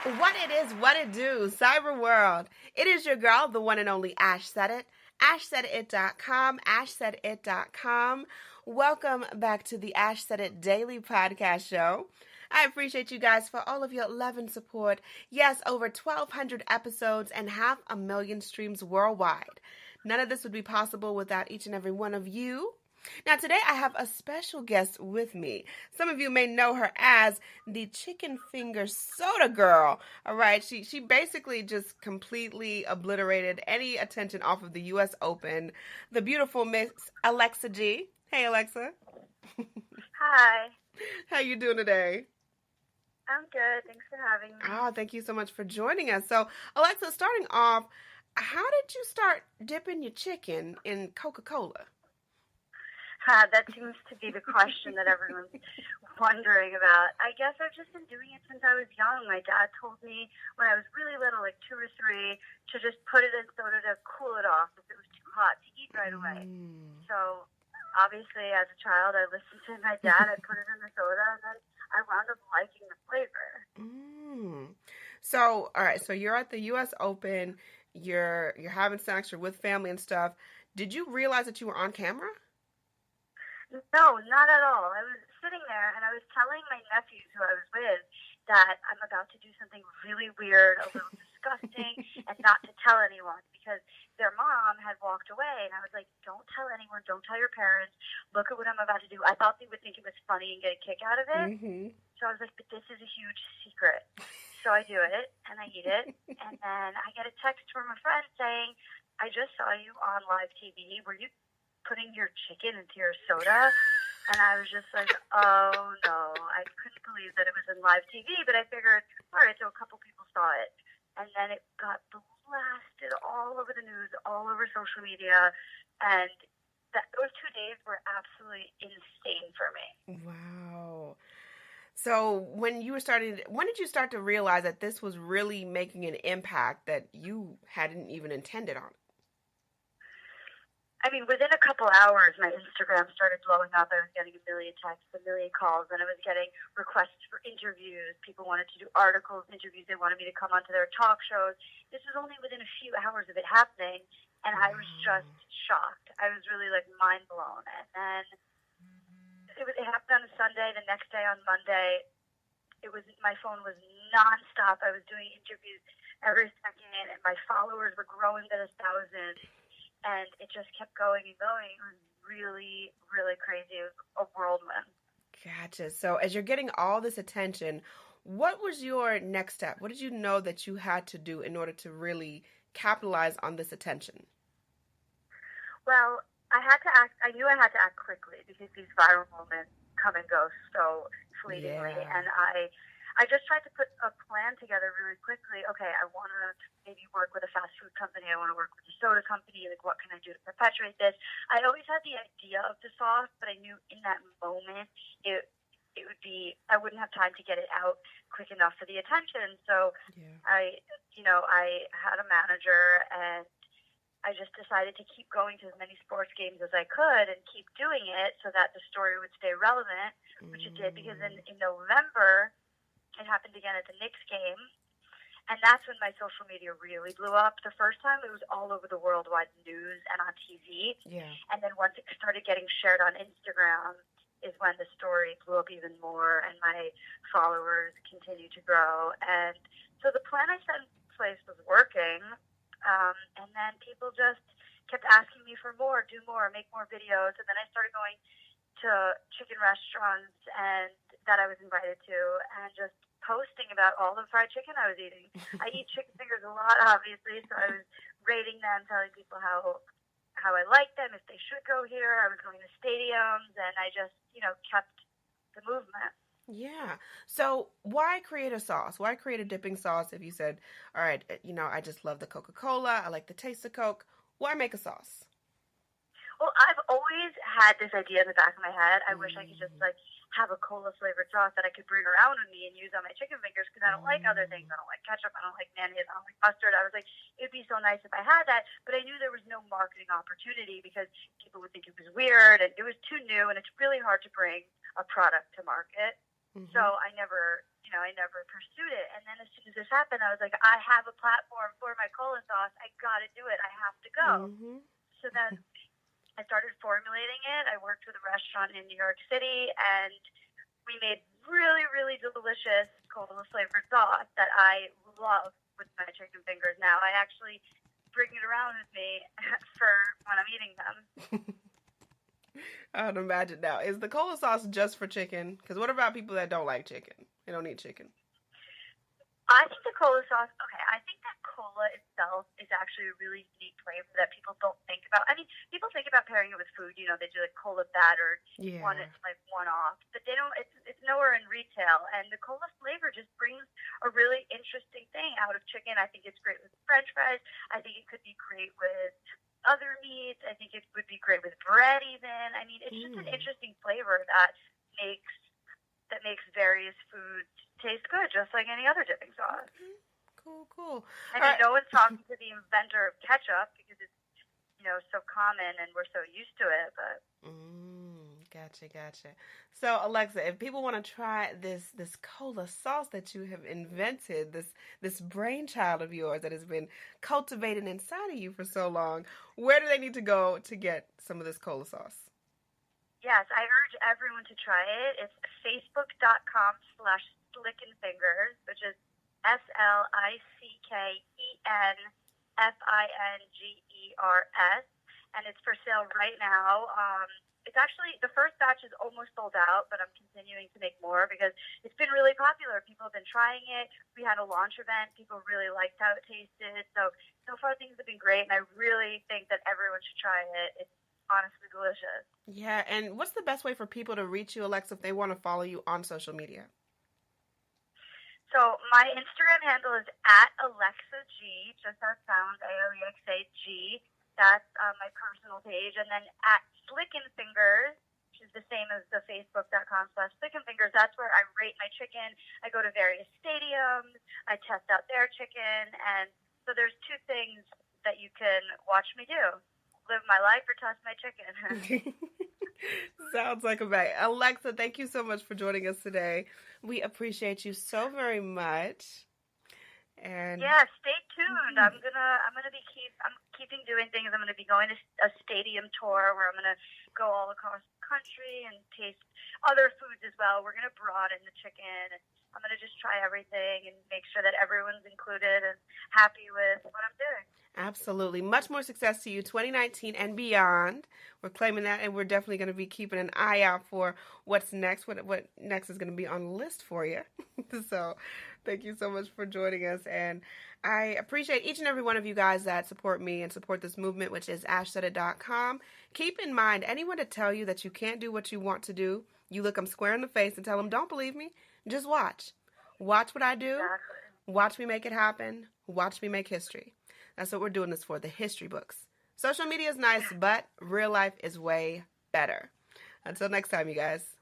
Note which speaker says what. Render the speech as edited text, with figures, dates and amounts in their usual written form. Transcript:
Speaker 1: What it is, what it do, cyber world. It is your girl, the one and only Ash Said It. AshSaidIt.com, AshSaidIt.com. Welcome back to the Ash Said It Daily Podcast Show. I appreciate you guys for all of your love and support. Yes, over 1,200 episodes and 500,000 streams worldwide. None of this would be possible without each and every one of you. Now, today I have a special guest with me. Some of you may know her as the Chicken Finger Soda Girl. All right, she basically just completely obliterated any attention off of the U.S. Open. The beautiful Miss Alexa G. Hey, Alexa.
Speaker 2: Hi.
Speaker 1: How you doing today?
Speaker 2: I'm good. Thanks for having me.
Speaker 1: Oh, thank you so much for joining us. So, Alexa, starting off, how did you start dipping your chicken in Coca-Cola?
Speaker 2: That seems to be the question that everyone's wondering about. I guess I've just been doing it since I was young. My dad told me when I was really little, like 2 or 3, to just put it in soda to cool it off if it was too hot to eat right away. So obviously, as a child, I listened to my dad. I put it in the soda, and then I wound up liking the flavor.
Speaker 1: So, all right. So you're at the U.S. Open. You're having snacks. You're with family and stuff. Did you realize that you were on camera?
Speaker 2: No, not at all. I was sitting there and I was telling my nephews who I was with that I'm about to do something really weird, a little disgusting, and not to tell anyone because their mom had walked away. And I was like, don't tell anyone. Don't tell your parents. Look at what I'm about to do. I thought they would think it was funny and get a kick out of it.
Speaker 1: Mm-hmm.
Speaker 2: So I was like, but this is a huge secret. So I do it and I eat it. And then I get a text from a friend saying, I just saw you on live TV. Were you putting your chicken into your soda? And I was just like, oh no, I couldn't believe that it was in live TV, but I figured, all right, so a couple people saw it. And then it got blasted all over the news, all over social media, and those 2 days were absolutely insane for me.
Speaker 1: Wow. So when did you start to realize that this was really making an impact that you hadn't even intended on?
Speaker 2: I mean, within a couple hours, my Instagram started blowing up. I was getting a million texts, a million calls, and I was getting requests for interviews. People wanted to do articles, interviews. They wanted me to come onto their talk shows. This was only within a few hours of it happening, and I was just shocked. I was really, mind blown. And then it happened on a Sunday. The next day, on Monday, my phone was nonstop. I was doing interviews every second, and my followers were growing to 1,000. And it just kept going and going. It was really, really crazy. It was a whirlwind.
Speaker 1: Gotcha. So as you're getting all this attention, what was your next step? What did you know that you had to do in order to really capitalize on this attention?
Speaker 2: Well, I knew I had to act quickly because these viral moments come and go so fleetingly.
Speaker 1: Yeah.
Speaker 2: And I just tried to put a plan together really quickly. Okay, I want to maybe work with a fast food company. I want to work with a soda company. Like, what can I do to perpetuate this? I always had the idea of the sauce, but I knew in that moment it would be, I wouldn't have time to get it out quick enough for the attention. So
Speaker 1: Yeah.
Speaker 2: I had a manager, and I just decided to keep going to as many sports games as I could and keep doing it so that the story would stay relevant, which it did, because in November, it happened again at the Knicks game, and that's when my social media really blew up. The first time, it was all over the worldwide news and on TV.
Speaker 1: Yeah.
Speaker 2: And then once it started getting shared on Instagram is when the story blew up even more, and my followers continued to grow. And so the plan I set in place was working, and then people just kept asking me for more, do more, make more videos. And then I started going to chicken restaurants and that I was invited to, and just posting about all the fried chicken I was eating. I eat chicken fingers a lot, obviously, so I was rating them, telling people how I liked them, if they should go here. I was going to stadiums, and I just, kept the movement.
Speaker 1: Yeah. So why create a sauce? Why create a dipping sauce if you said, all right, I just love the Coca-Cola. I like the taste of Coke. Why make a sauce?
Speaker 2: Well, I've always had this idea in the back of my head. I wish I could just have a cola flavored sauce that I could bring around with me and use on my chicken fingers, because I don't like other things. I don't like ketchup. I don't like mayonnaise. I don't like mustard. I was like, it'd be so nice if I had that, but I knew there was no marketing opportunity because people would think it was weird and it was too new, and it's really hard to bring a product to market. So I never pursued it. And then as soon as this happened, I was like, I have a platform for my cola sauce. I got to do it. I have to go. So then I started formulating it. I worked with a restaurant in New York City, and we made really, really delicious cola flavored sauce that I love with my chicken fingers now. I actually bring it around with me for when I'm eating them.
Speaker 1: I would imagine now. Is the cola sauce just for chicken? Because what about people that don't like chicken? They don't eat chicken.
Speaker 2: I think the cola sauce, I think that cola itself is actually a really unique flavor that people don't think about. I mean, people think about pairing it with food, they do like cola battered, it's like one off, but they don't, it's nowhere in retail. And the cola flavor just brings a really interesting thing out of chicken. I think it's great with French fries. I think it could be great with other meats. I think it would be great with bread even. I mean, it's just an interesting flavor that makes various foods taste good, just like any other dipping sauce.
Speaker 1: Cool.
Speaker 2: I mean, no one's talking to the inventor of ketchup because it's, so common and we're so used to it, but...
Speaker 1: Gotcha. So, Alexa, if people want to try this cola sauce that you have invented, this brainchild of yours that has been cultivated inside of you for so long, where do they need to go to get some of this cola sauce?
Speaker 2: Yes, I urge everyone to try it. It's facebook.com/slickenfingers, which is SLICKENFINGERS, and it's for sale right now. It's actually, the first batch is almost sold out, but I'm continuing to make more because it's been really popular. People have been trying it. We had a launch event. People really liked how it tasted. So far things have been great, and I really think that everyone should try it. It's honestly delicious.
Speaker 1: Yeah, and what's the best way for people to reach you, Alexa, if they want to follow you on social media?
Speaker 2: So my Instagram handle is @AlexaG, just how it sounds, ALEXAG. That's my personal page. And then @SlickenFingers, which is the same as the facebook.com/SlickenFingers. That's where I rate my chicken. I go to various stadiums. I test out their chicken. And so there's two things that you can watch me do. Live my life or test my chicken.
Speaker 1: Sounds like a bag. Alexa, thank you so much for joining us today. We appreciate you so very much. And
Speaker 2: yeah, stay tuned. I'm keeping doing things. I'm gonna be going to a stadium tour where I'm gonna go all across the country and taste other foods as well. We're gonna broaden the chicken, and I'm gonna just try everything and make sure that everyone's included and happy with what I'm doing.
Speaker 1: Absolutely. Much more success to you 2019 and beyond. We're claiming that, and we're definitely going to be keeping an eye out for what's next, what next is going to be on the list for you. So thank you so much for joining us. And I appreciate each and every one of you guys that support me and support this movement, which is ashsaidit.com. Keep in mind, anyone to tell you that you can't do what you want to do, you look them square in the face and tell them, don't believe me, just watch. Watch what I do.
Speaker 2: Exactly.
Speaker 1: Watch me make it happen. Watch me make history. That's what we're doing this for, the history books. Social media is nice, but real life is way better. Until next time, you guys.